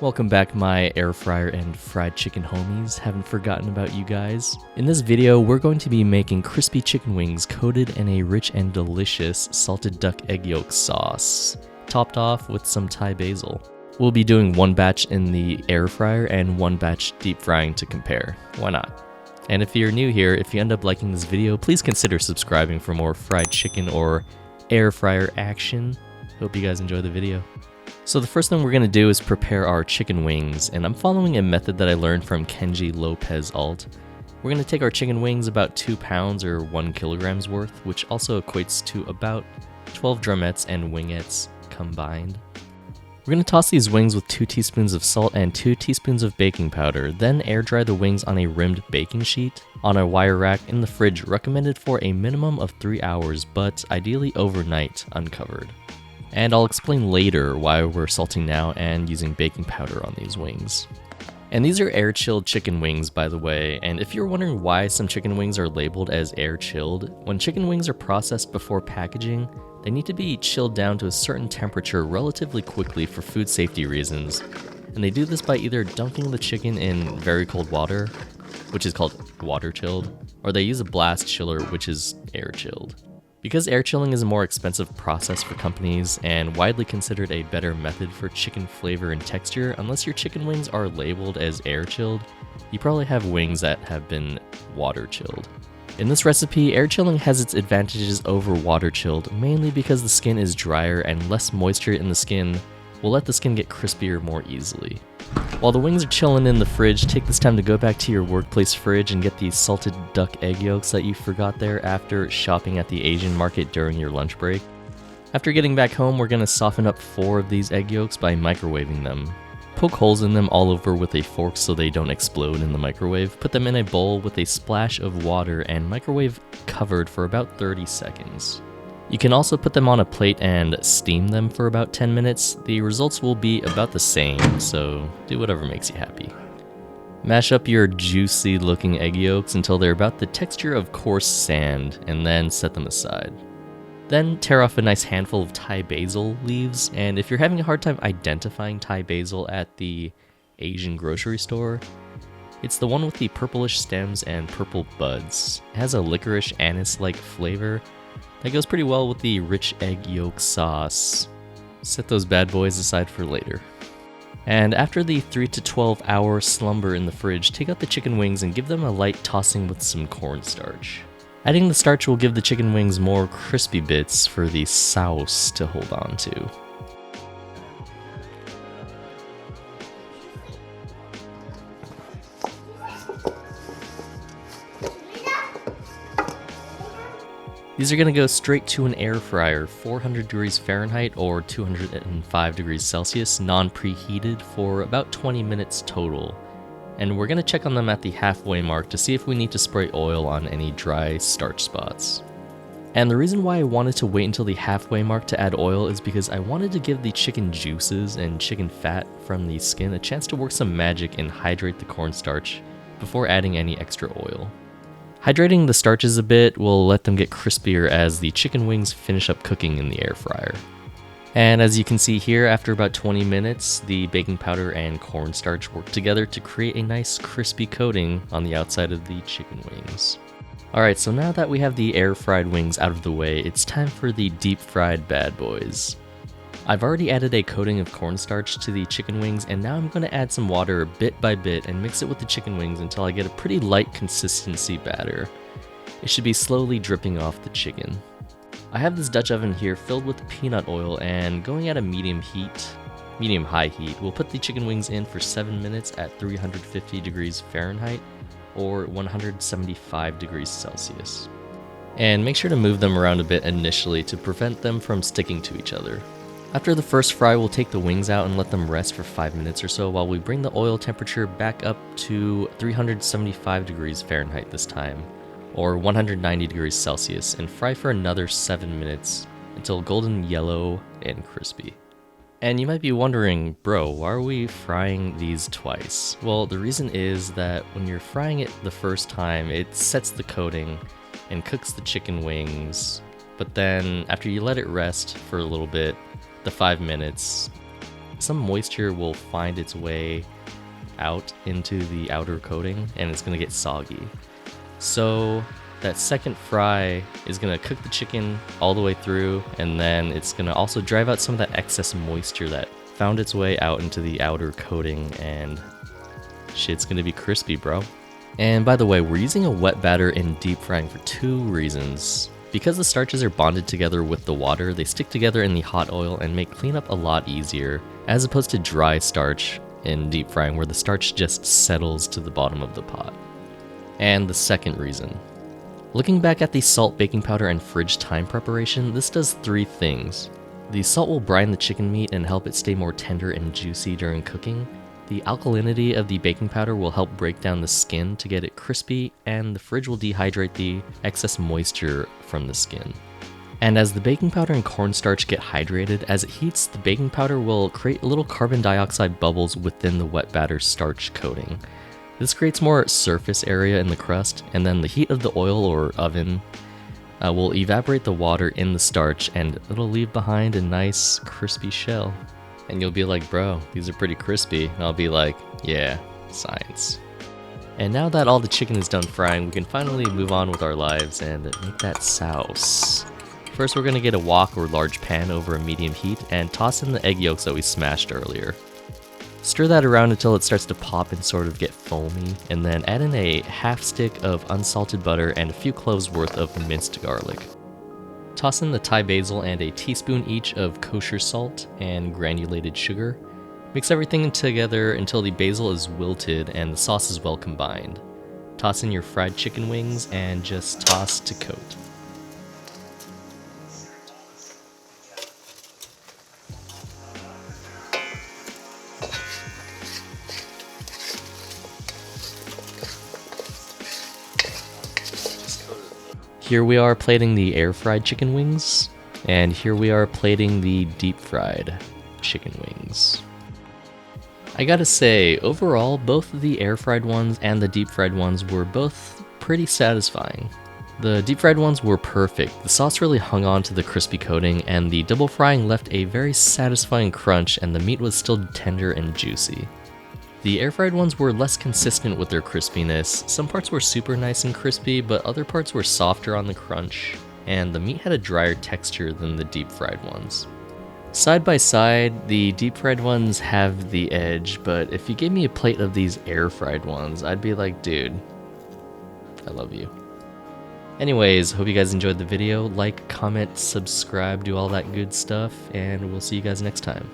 Welcome back, my air fryer and fried chicken homies. Haven't forgotten about you guys. In this video, we're going to be making crispy chicken wings coated in a rich and delicious salted duck egg yolk sauce, topped off with some Thai basil. We'll be doing one batch in the air fryer and one batch deep frying to compare. Why not? And if you're new here, if you end up liking this video, please consider subscribing for more fried chicken or air fryer action. Hope you guys enjoy the video. So the first thing we're going to do is prepare our chicken wings, and I'm following a method that I learned from Kenji Lopez Alt. We're going to take our chicken wings, about 2 pounds or 1 kilograms worth, which also equates to about 12 drumettes and wingettes combined. We're going to toss these wings with 2 teaspoons of salt and 2 teaspoons of baking powder, then air dry the wings on a rimmed baking sheet on a wire rack in the fridge, recommended for a minimum of 3 hours, but ideally overnight uncovered. And I'll explain later why we're salting now and using baking powder on these wings. And these are air-chilled chicken wings, by the way, and if you're wondering why some chicken wings are labeled as air-chilled, when chicken wings are processed before packaging, they need to be chilled down to a certain temperature relatively quickly for food safety reasons. And they do this by either dunking the chicken in very cold water, which is called water-chilled, or they use a blast chiller, which is air-chilled. Because air chilling is a more expensive process for companies and widely considered a better method for chicken flavor and texture, unless your chicken wings are labeled as air chilled, you probably have wings that have been water chilled. In this recipe, air chilling has its advantages over water chilled, mainly because the skin is drier and less moisture in the skin will let the skin get crispier more easily. While the wings are chilling in the fridge, take this time to go back to your workplace fridge and get these salted duck egg yolks that you forgot there after shopping at the Asian market during your lunch break. After getting back home, we're going to soften up 4 of these egg yolks by microwaving them. Poke holes in them all over with a fork so they don't explode in the microwave. Put them in a bowl with a splash of water and microwave covered for about 30 seconds. You can also put them on a plate and steam them for about 10 minutes. The results will be about the same, so do whatever makes you happy. Mash up your juicy looking egg yolks until they're about the texture of coarse sand, and then set them aside. Then tear off a nice handful of Thai basil leaves, and if you're having a hard time identifying Thai basil at the Asian grocery store, it's the one with the purplish stems and purple buds. It has a licorice anise-like flavor that goes pretty well with the rich egg yolk sauce. Set those bad boys aside for later. And after the 3 to 12 hour slumber in the fridge, take out the chicken wings and give them a light tossing with some cornstarch. Adding the starch will give the chicken wings more crispy bits for the sauce to hold on to. These are going to go straight to an air fryer, 400 degrees Fahrenheit or 205 degrees Celsius, non-preheated, for about 20 minutes total. And we're going to check on them at the halfway mark to see if we need to spray oil on any dry starch spots. And the reason why I wanted to wait until the halfway mark to add oil is because I wanted to give the chicken juices and chicken fat from the skin a chance to work some magic and hydrate the cornstarch before adding any extra oil. Hydrating the starches a bit will let them get crispier as the chicken wings finish up cooking in the air fryer. And as you can see here, after about 20 minutes, the baking powder and cornstarch work together to create a nice crispy coating on the outside of the chicken wings. Alright, so now that we have the air fried wings out of the way, it's time for the deep fried bad boys. I've already added a coating of cornstarch to the chicken wings, and now I'm going to add some water bit by bit and mix it with the chicken wings until I get a pretty light consistency batter. It should be slowly dripping off the chicken. I have this Dutch oven here filled with peanut oil, and going at a medium-high heat, we'll put the chicken wings in for 7 minutes at 350 degrees Fahrenheit or 175 degrees Celsius. And make sure to move them around a bit initially to prevent them from sticking to each other. After the first fry, we'll take the wings out and let them rest for 5 minutes or so while we bring the oil temperature back up to 375 degrees Fahrenheit this time, or 190 degrees Celsius, and fry for another 7 minutes until golden yellow and crispy. And you might be wondering, bro, why are we frying these twice? Well, the reason is that when you're frying it the first time, it sets the coating and cooks the chicken wings, but then after you let it rest for a little bit, the 5 minutes, some moisture will find its way out into the outer coating and it's gonna get soggy. So that second fry is gonna cook the chicken all the way through, and then it's gonna also drive out some of that excess moisture that found its way out into the outer coating, and shit's gonna be crispy, bro. And by the way, we're using a wet batter in deep frying for 2 reasons. Because the starches are bonded together with the water, they stick together in the hot oil and make cleanup a lot easier, as opposed to dry starch in deep frying where the starch just settles to the bottom of the pot. And the second reason. Looking back at the salt, baking powder, and fridge thyme preparation, this does 3 things. The salt will brine the chicken meat and help it stay more tender and juicy during cooking. The alkalinity of the baking powder will help break down the skin to get it crispy, and the fridge will dehydrate the excess moisture from the skin. And as the baking powder and cornstarch get hydrated, as it heats, the baking powder will create little carbon dioxide bubbles within the wet batter starch coating. This creates more surface area in the crust, and then the heat of the oil or oven will evaporate the water in the starch, and it'll leave behind a nice crispy shell. And you'll be like, bro, these are pretty crispy. And I'll be like, yeah, science. And now that all the chicken is done frying, we can finally move on with our lives and make that sauce. First, we're gonna get a wok or large pan over a medium heat and toss in the egg yolks that we smashed earlier. Stir that around until it starts to pop and sort of get foamy, and then add in a half stick of unsalted butter and a few cloves worth of minced garlic. Toss in the Thai basil and a teaspoon each of kosher salt and granulated sugar. Mix everything together until the basil is wilted and the sauce is well combined. Toss in your fried chicken wings and just toss to coat. Here we are plating the air-fried chicken wings, and here we are plating the deep-fried chicken wings. I gotta say, overall, both the air-fried ones and the deep-fried ones were both pretty satisfying. The deep-fried ones were perfect. The sauce really hung on to the crispy coating, and the double frying left a very satisfying crunch, and the meat was still tender and juicy. The air-fried ones were less consistent with their crispiness. Some parts were super nice and crispy, but other parts were softer on the crunch, and the meat had a drier texture than the deep-fried ones. Side by side, the deep-fried ones have the edge, but if you gave me a plate of these air-fried ones, I'd be like, dude, I love you. Anyways, hope you guys enjoyed the video. Like, comment, subscribe, do all that good stuff, and we'll see you guys next time.